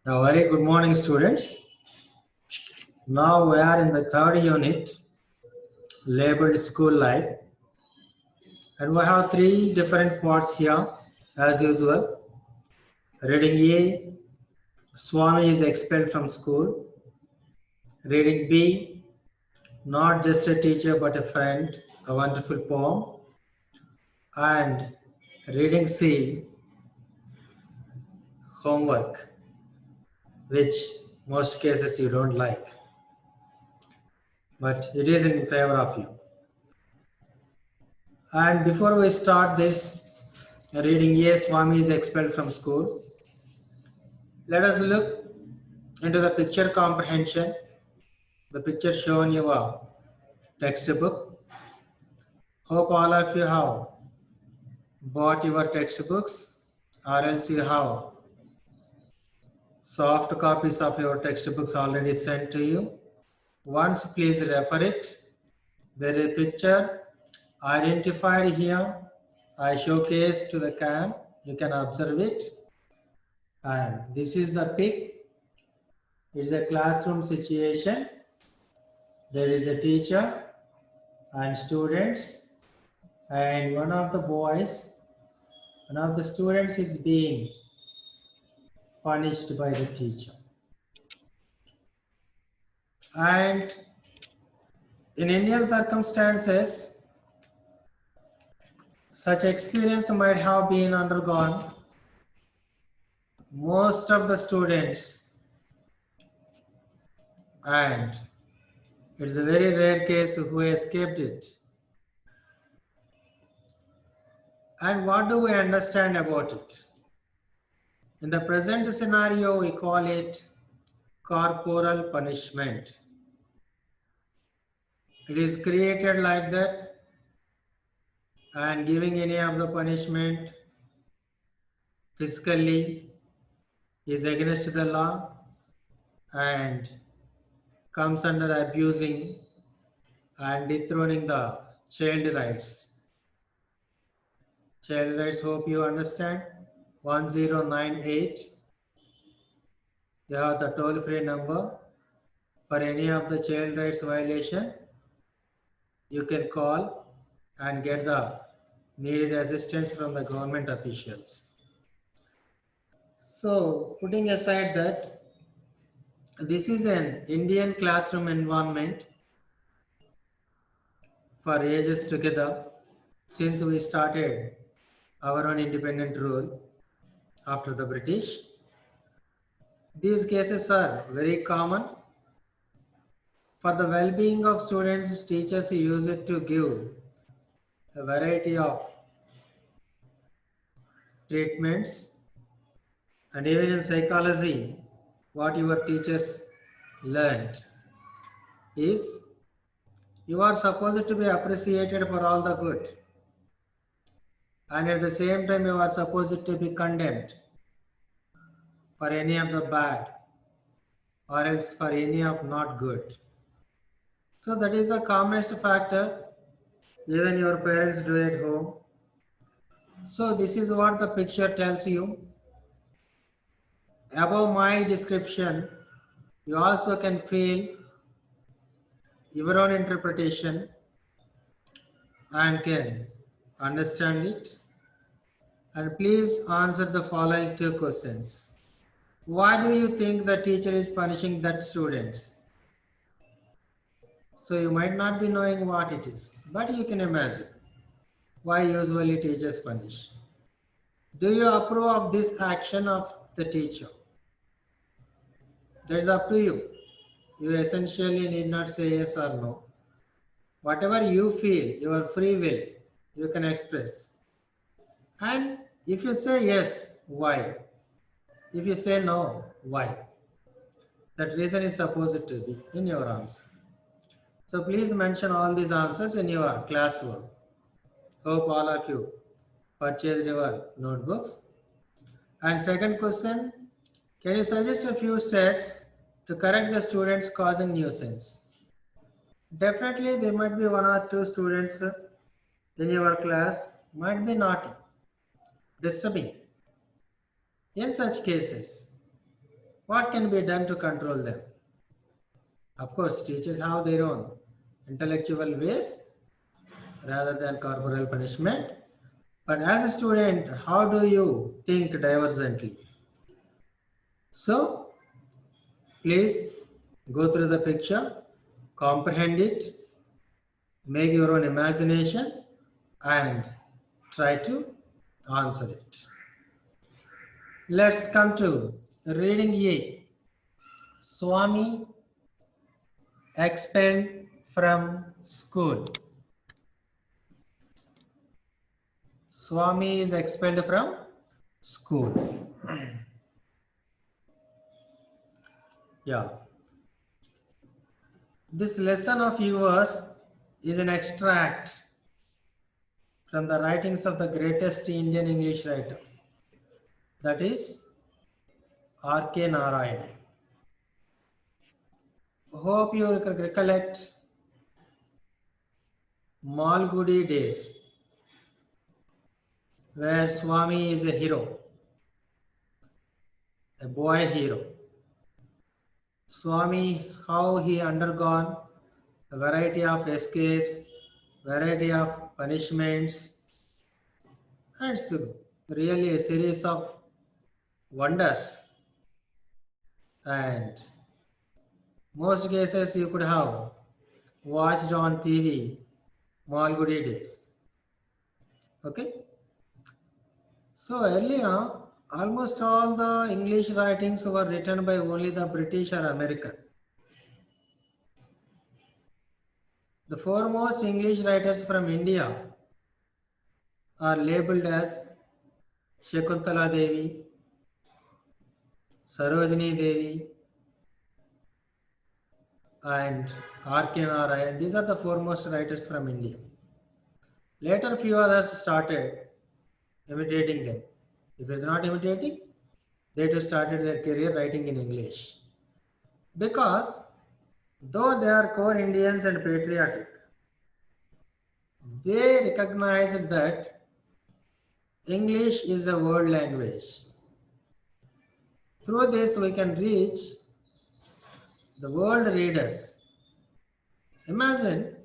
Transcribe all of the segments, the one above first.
A very good morning, students. Now we are in the third unit labeled school life, and we have three different parts here as usual. Reading A, Swami is expelled from school. Reading B, not just a teacher but a friend, a wonderful poem. And reading C, homework, which most cases you don't like, but it is in favor of you. And before we start this reading, yes, Swami is expelled from school. Let us look into the picture comprehension. The picture shown your textbook. Hope all of you have bought your textbooks, or else you have soft copies of your textbooks already sent to you. Once please refer it. There is a picture identified here. I showcase to the cam. You can observe it. And this is the pic. It's a classroom situation. There is a teacher and students, and one of the students is being punished by the teacher. And in Indian circumstances, such experience might have been undergone most of the students, and it's a very rare case who escaped it. And what do we understand about it? In the present scenario, we call it corporal punishment. It is created like that, and giving any of the punishment physically is against the law and comes under abusing and dethroning the child rights. Child rights, hope you understand. 1098. You have the toll-free number for any of the child rights violation. You can call and get the needed assistance from the government officials. So, putting aside that, this is an Indian classroom environment for ages together since we started our own independent rule after the British. These cases are very common. For the well-being of students, teachers use it to give a variety of treatments, and even in psychology, what your teachers learned is you are supposed to be appreciated for all the good, and at the same time you are supposed to be condemned for any of the bad or else for any of not good. So that is the commonest factor even your parents do at home. So this is what the picture tells you. Above my description, you also can feel your own interpretation and can understand it. And please answer the following two questions. Why do you think the teacher is punishing that students? So you might not be knowing what it is, but you can imagine why usually teachers punish. Do you approve of this action of the teacher? That is up to you. You essentially need not say yes or no. Whatever you feel, your free will, you can express. And if you say yes, why? If you say no, why? That reason is supposed to be in your answer. So please mention all these answers in your classwork. Hope all of you purchased your notebooks. And second question, can you suggest a few steps to correct the students causing nuisance? Definitely there might be one or two students in your class might be naughty, disturbing. In such cases, What can be done to control them? Of course, teachers have their own intellectual ways rather than corporal punishment. But as a student, how do you think divergently? So, please go through the picture, comprehend it, make your own imagination, and try to answer it. Let's come to reading A. Swami expelled from school. Swami is expelled from school. Yeah. This lesson of yours is an extract from the writings of the greatest Indian English writer, that is R.K. Narayan. Hope you recollect Malgudi days, where Swami is a hero, a boy hero. Swami, how he undergone a variety of escapes, variety of punishments, and it's really a series of wonders. And most cases you could have watched on TV Malgudi days. Okay. So earlier, almost all the English writings were written by only the British or American. The foremost English writers from India are labeled as Shakuntala Devi, Sarojini Devi, and R.K. Narayan. These are the foremost writers from India. Later, few others started imitating them. If it's not imitating, they too started their career writing in English. Because though they are core Indians and patriotic, they recognized that English is a world language. Through this, we can reach the world readers. Imagine,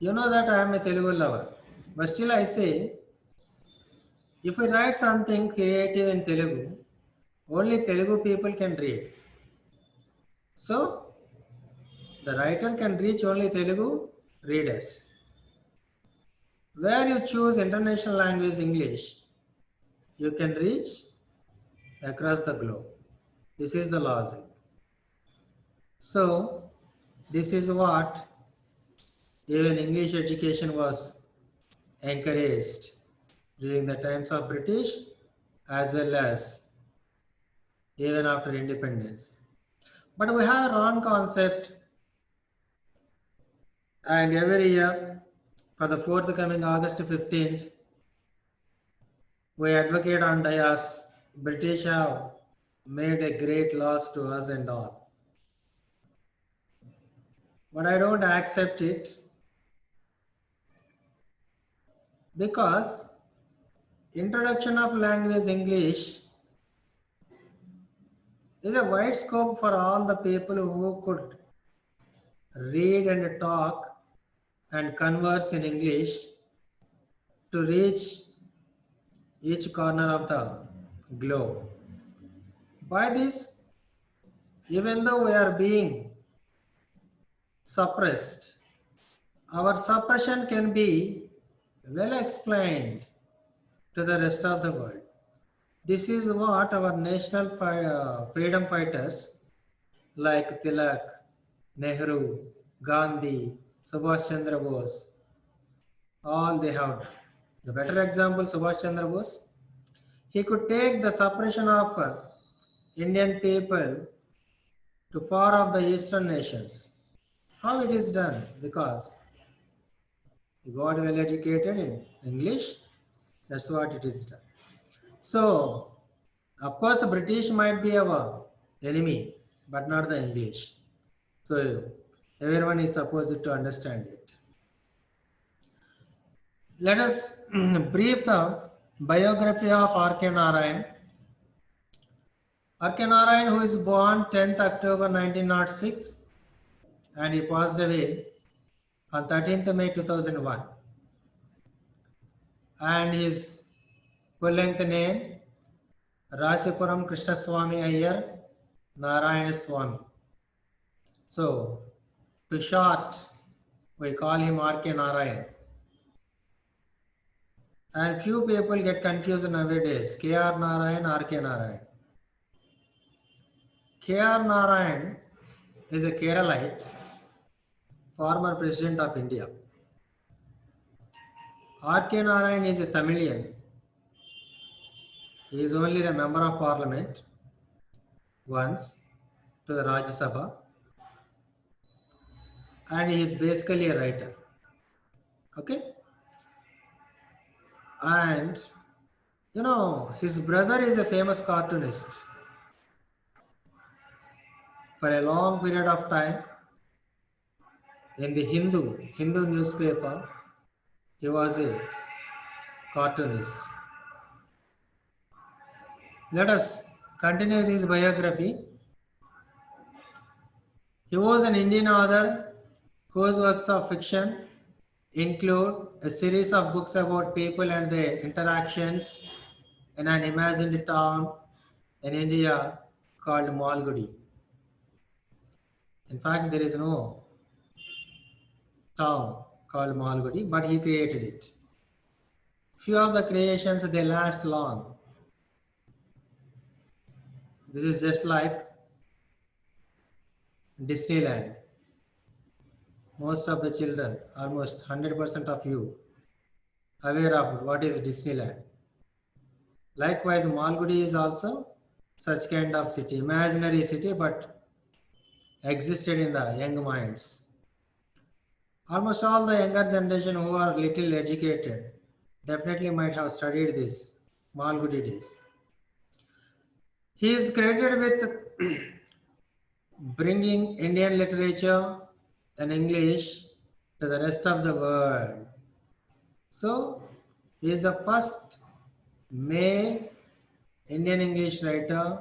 you know that I am a Telugu lover, but still I say, if we write something creative in Telugu, only Telugu people can read. So, the writer can reach only Telugu readers. Where you choose international language English, you can reach across the globe. This is the logic. So, this is what even English education was encouraged during the times of British as well as even after independence. But we have a wrong concept, and every year for the forthcoming August 15th, we advocate on dais, British have made a great loss to us and all. But I don't accept it because introduction of language English is a wide scope for all the people who could read and talk and converse in English to reach each corner of the globe. By this, even though we are being suppressed, our suppression can be well explained to the rest of the world. This is what our national freedom fighters like Tilak, Nehru, Gandhi, Subhash Chandra Bose, all they have done. The better example, Subhash Chandra Bose, he could take the suppression of Indian people to far off the eastern nations. How it is done? Because he got well educated in English. That's what it is done. So, of course, the British might be our enemy, but not the English. So, everyone is supposed to understand it. Let us brief the biography of R.K. Narayan. R.K. Narayan, who is born 10th October 1906 and he passed away on 13th May 2001. And his full length name Rasipuram Krishnaswamy Iyer Narayana Swamy. So, to short, we call him R.K. Narayan. And few people get confused nowadays. K.R. Narayan, R.K. Narayan. K.R. Narayan is a Keralite, former president of India. R.K. Narayan is a Tamilian. He is only the member of parliament once to the Rajya Sabha, and he is basically a writer. Okay? And you know, his brother is a famous cartoonist. For a long period of time, in the Hindu newspaper, he was a cartoonist. Let us continue this biography. He was an Indian author whose works of fiction include a series of books about people and their interactions in an imagined town in India called Malgudi. In fact, there is no town called Malgudi, but he created it. Few of the creations, they last long. This is just like Disneyland. Most of the children, almost 100% of you, aware of what is Disneyland. Likewise, Malgudi is also such kind of city, imaginary city, but existed in the young minds. Almost all the younger generation who are little educated definitely might have studied this Malgudi days. He is credited with bringing Indian literature and English to the rest of the world. So, he is the first male Indian English writer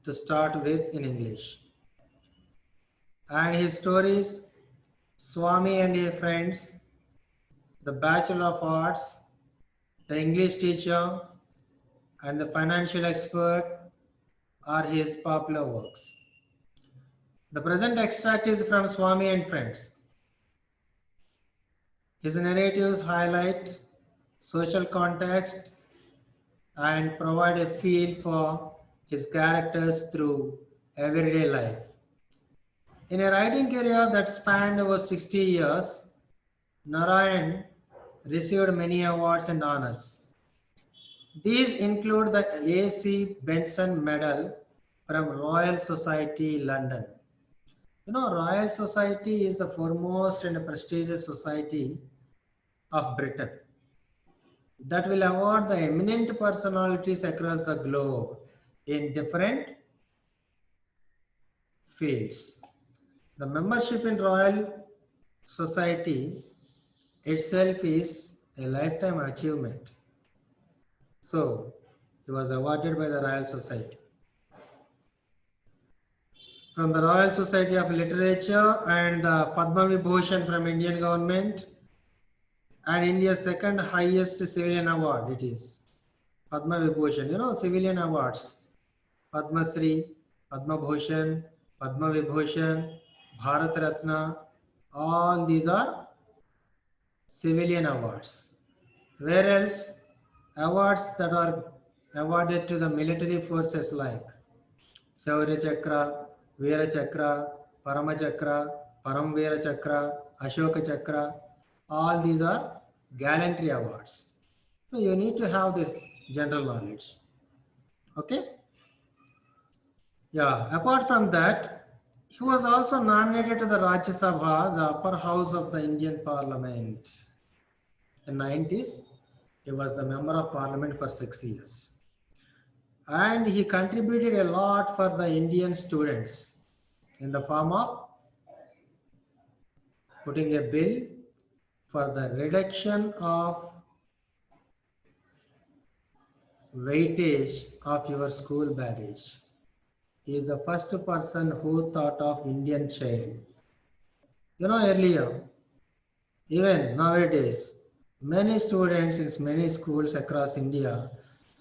to start with in English. And his stories, Swami and his friends, the Bachelor of Arts, the English teacher, and the financial expert are his popular works. The present extract is from Swami and Friends. His narratives highlight social context and provide a feel for his characters through everyday life. In a writing career that spanned over 60 years, Narayan received many awards and honors. These include the A.C. Benson Medal from Royal Society, London. You know, Royal Society is the foremost and prestigious society of Britain that will award the eminent personalities across the globe in different fields. The membership in Royal Society itself is a lifetime achievement. So, he was awarded by the Royal Society. From the Royal Society of Literature and the Padma Vibhushan from Indian government, and India's second highest civilian award it is Padma Vibhushan. You know, civilian awards, Padma Shri, Padma Bhushan, Padma Vibhushan, Bharat Ratna, all these are civilian awards. Whereas awards that are awarded to the military forces like Shaurya Chakra, Veera Chakra, Parama Chakra, Param Veera Chakra, Ashoka Chakra, all these are gallantry awards. So you need to have this general knowledge. Okay? Yeah, apart from that, he was also nominated to the Rajya Sabha, the upper house of the Indian Parliament. In 90s, he was the member of parliament for 6 years. And he contributed a lot for the Indian students in the form of putting a bill for the reduction of weightage of your school baggage. He is the first person who thought of Indian child. Earlier, even nowadays, many students in many schools across India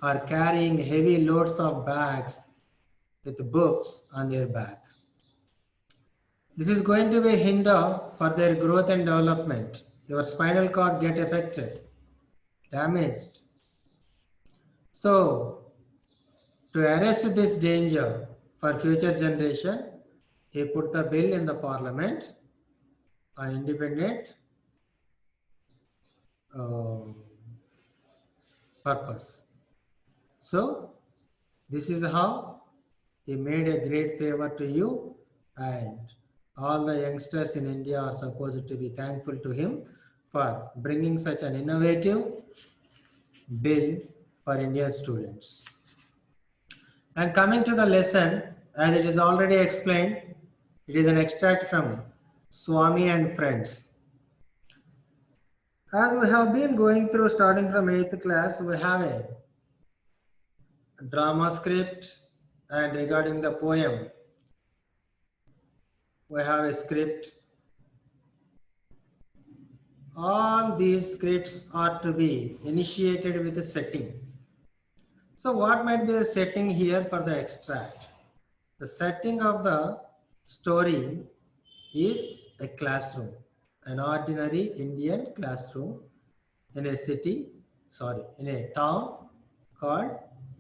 are carrying heavy loads of bags with books on their back. This is going to be a hinder for their growth and development. Your spinal cord get affected, damaged. So, to arrest this danger for future generation, he put the bill in the parliament on independent um, purpose. So, this is how he made a great favor to you, and all the youngsters in India are supposed to be thankful to him for bringing such an innovative bill for Indian students. And coming to the lesson, as it is already explained, it is an extract from Swami and Friends. As we have been going through starting from 8th class, we have a drama script, and regarding the poem, we have a script. All these scripts are to be initiated with a setting. So what might be the setting here for the extract? The setting of the story is a classroom, an ordinary Indian classroom in in a town called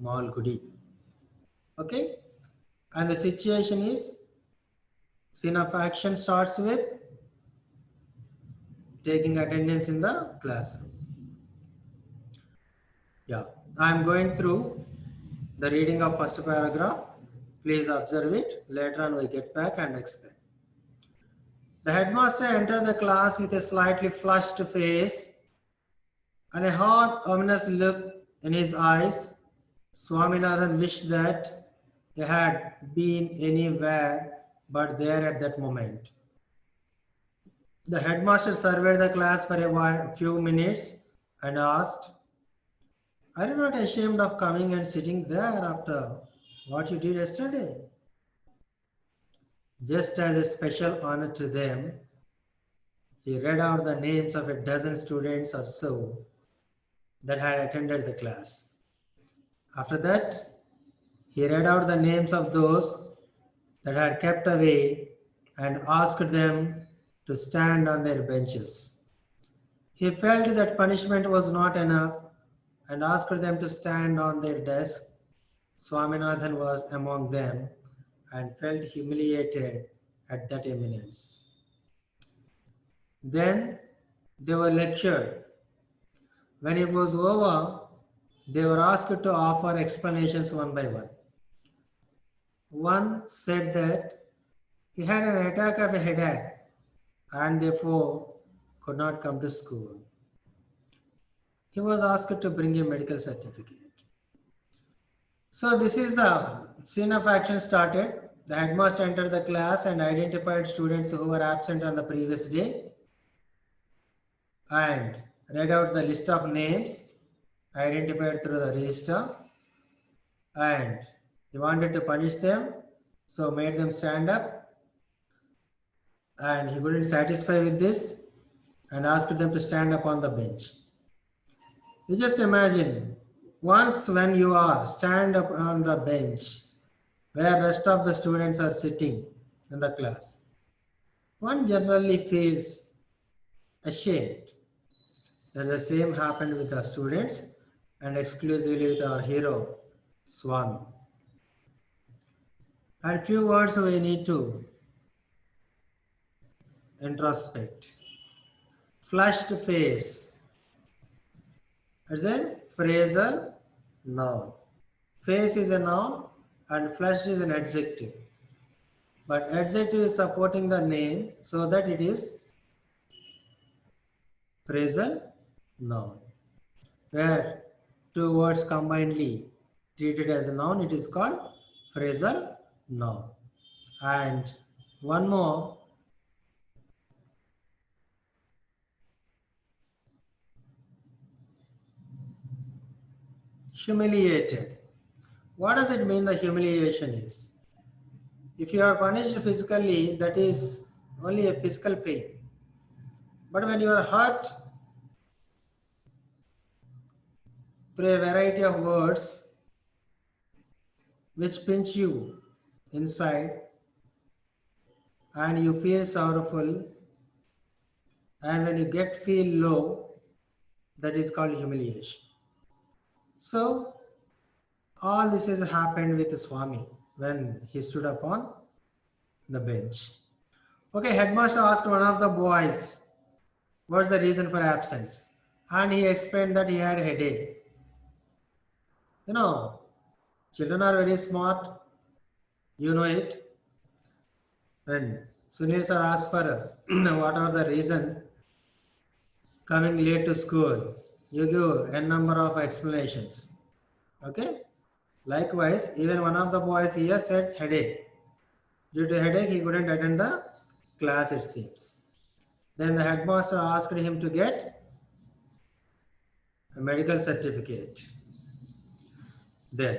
Malgudi. Okay? And the situation is, scene of action starts with taking attendance in the classroom. Yeah, I'm going through the reading of first paragraph. Please observe it. Later on we get back and explain. The headmaster entered the class with a slightly flushed face and a hard, ominous look in his eyes. Swaminathan wished that he had been anywhere but there at that moment. The headmaster surveyed the class for a few minutes and asked, "Are you not ashamed of coming and sitting there after what you did yesterday?" Just as a special honor to them, he read out the names of a dozen students or so that had attended the class. After that, he read out the names of those that had kept away and asked them to stand on their benches. He felt that punishment was not enough and asked them to stand on their desks. Swaminathan was among them and felt humiliated at that eminence. Then they were lectured. When it was over, they were asked to offer explanations one by one. One said that he had an attack of a headache and therefore could not come to school. He was asked to bring a medical certificate. So this is the scene of action started. The headmaster entered the class and identified students who were absent on the previous day and read out the list of names identified through the register, and he wanted to punish them, so made them stand up, and he couldn't satisfy with this and asked them to stand up on the bench. You just imagine, once when you are stand up on the bench where rest of the students are sitting in the class, one generally feels ashamed. That the same happened with the students and exclusively with our hero, Swami. And few words we need to introspect. Flushed face. It's a phrasal noun. Face is a noun and flushed is an adjective. But adjective is supporting the name so that it is phrasal noun. Where two words combinedly treated as a noun, it is called phrasal noun. And one more, humiliated. What does it mean the humiliation is? If you are punished physically, that is only a physical pain. But when you are hurt through a variety of words which pinch you inside and you feel sorrowful, and when you get feel low, that is called humiliation. So all this has happened with Swami when he stood upon the bench. Okay, headmaster asked one of the boys, what's the reason for absence? And he explained that he had a headache. You know, children are very smart, you know it. When Sunil sir asked for what are the reasons coming late to school, you give n number of explanations. Okay? Likewise, even one of the boys here said headache. Due to headache, he couldn't attend the class, it seems. Then the headmaster asked him to get a medical certificate. Then,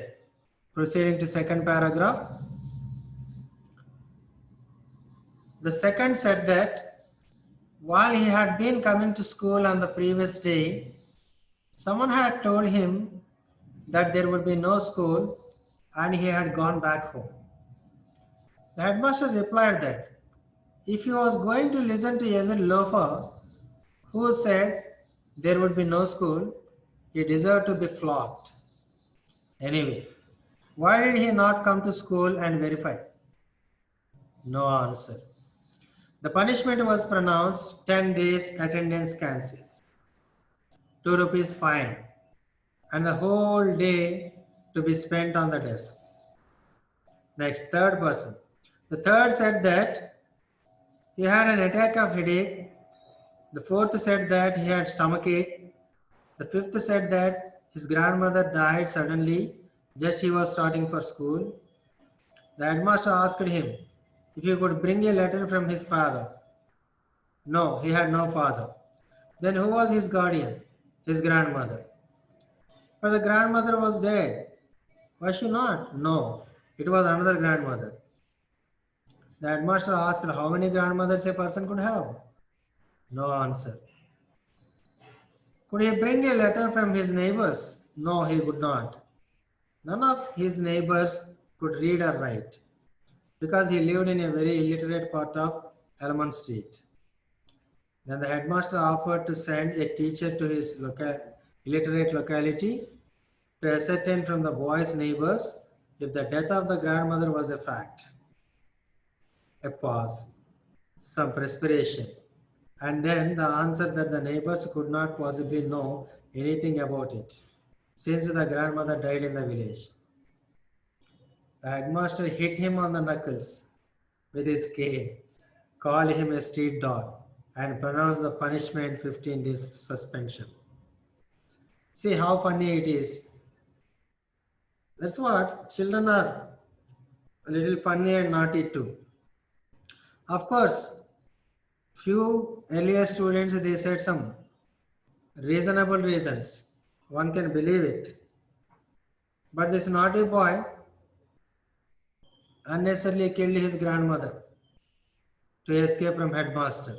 proceeding to second paragraph, the second said that while he had been coming to school on the previous day, someone had told him that there would be no school and he had gone back home. The headmaster replied that if he was going to listen to every loafer who said there would be no school, he deserved to be flogged. Anyway, why did he not come to school and verify? No answer. The punishment was pronounced 10 days attendance cancelled, 2 rupees fine, and the whole day to be spent on the desk. Next, third person. The third said that he had an attack of headache. The fourth said that he had stomachache. The fifth said that his grandmother died suddenly just he was starting for school. The headmaster asked him if he could bring a letter from his father. No, he had no father. Then who was his guardian? His grandmother. But the grandmother was dead. Was she not? No, it was another grandmother. The headmaster asked how many grandmothers a person could have. No answer. Could he bring a letter from his neighbors? No, he could not. None of his neighbors could read or write because he lived in a very illiterate part of Elmont Street. Then the headmaster offered to send a teacher to his illiterate locality to ascertain from the boy's neighbors if the death of the grandmother was a fact. A pause, some perspiration, and then the answer that the neighbors could not possibly know anything about it, since the grandmother died in the village. The headmaster hit him on the knuckles with his cane, called him a street dog, and pronounced the punishment 15 days suspension. See how funny it is. That's what children are a little funny and naughty too. Of course, few earlier students they said some reasonable reasons. One can believe it. But this naughty boy unnecessarily killed his grandmother to escape from headmaster.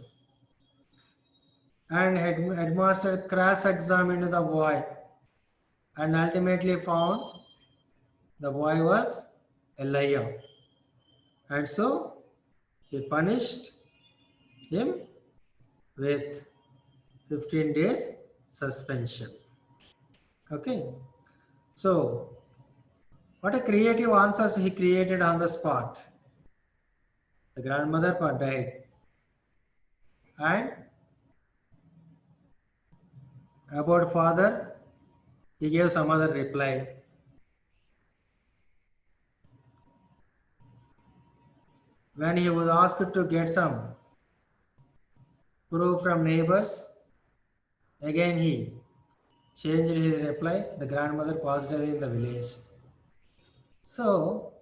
And headmaster cross-examined the boy and ultimately found the boy was a liar. And so he punished him with 15 days suspension. Okay. So what a creative answers he created on the spot. The grandmother died. And about father, he gave some other reply. When he was asked to get some proof from neighbors, again he changed his reply. The grandmother passed away in the village. So,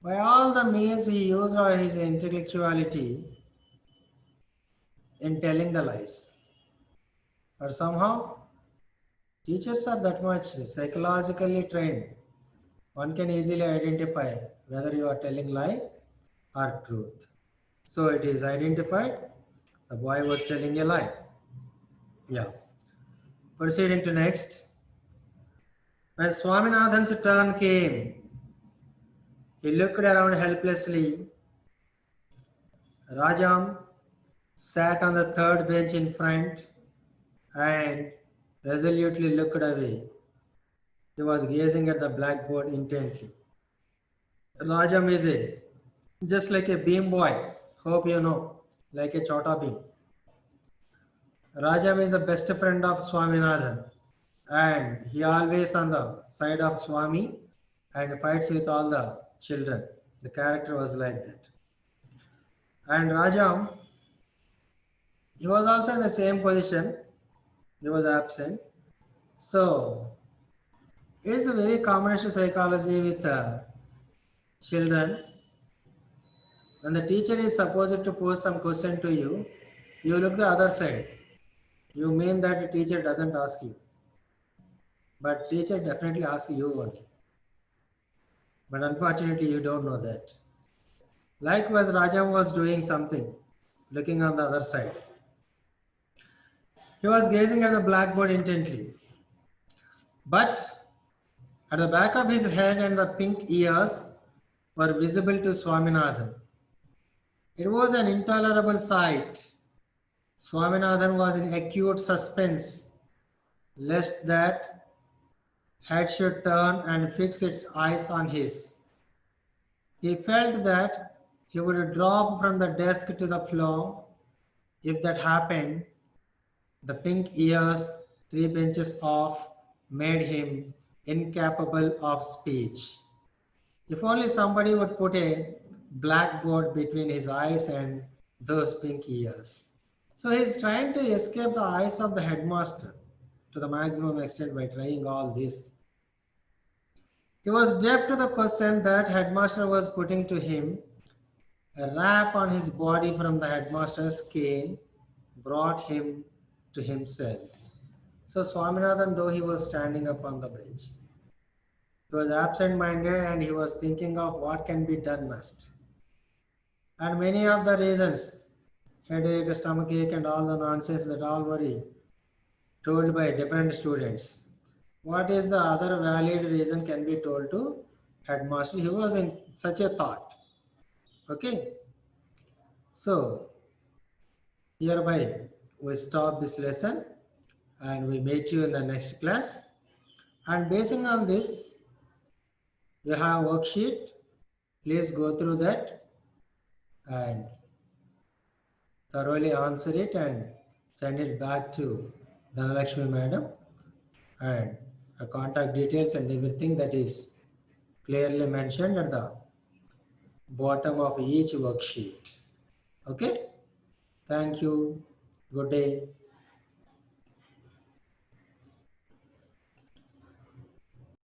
by all the means he used his intellectuality in telling the lies. But somehow, teachers are that much psychologically trained. One can easily identify whether you are telling lie or truth. So it is identified the boy was telling a lie. Yeah. Proceeding to next. When Swaminathan's turn came, he looked around helplessly. Rajam sat on the third bench in front and resolutely looked away. He was gazing at the blackboard intently. Rajam is just like a beam boy. Hope you know, like a chota beam. Rajam is the best friend of Swaminathan, and he always on the side of Swami and fights with all the children. The character was like that. And Rajam, he was also in the same position. He was absent. So it's a very combination psychology with children. When the teacher is supposed to pose some question to you, you look the other side. You mean that the teacher doesn't ask you, but teacher definitely asks you only. But unfortunately, you don't know that. Likewise, Rajam was doing something, looking on the other side. He was gazing at the blackboard intently. But at the back of his head and the pink ears were visible to Swaminathan. It was an intolerable sight. Swaminathan was in acute suspense, lest that head should turn and fix its eyes on his. He felt that he would drop from the desk to the floor. If that happened, the pink ears, 3 benches off, made him incapable of speech. If only somebody would put a blackboard between his eyes and those pink ears. So he's trying to escape the eyes of the headmaster to the maximum extent by trying all this. He was deaf to the question that headmaster was putting to him. A rap on his body from the headmaster's cane brought him to himself. So Swaminathan, though he was standing up on the bench, he was absent-minded and he was thinking of what can be done next. And many of the reasons, headache, stomachache, and all the nonsense that all were told by different students. What is the other valid reason can be told to headmaster? He was in such a thought. Okay. So hereby we stop this lesson and we meet you in the next class. And basing on this, you have worksheet. Please go through that and thoroughly answer it and send it back to Dhanalakshmi madam, and her contact details and everything that is clearly mentioned at the bottom of each worksheet. Okay? Thank you. Good day.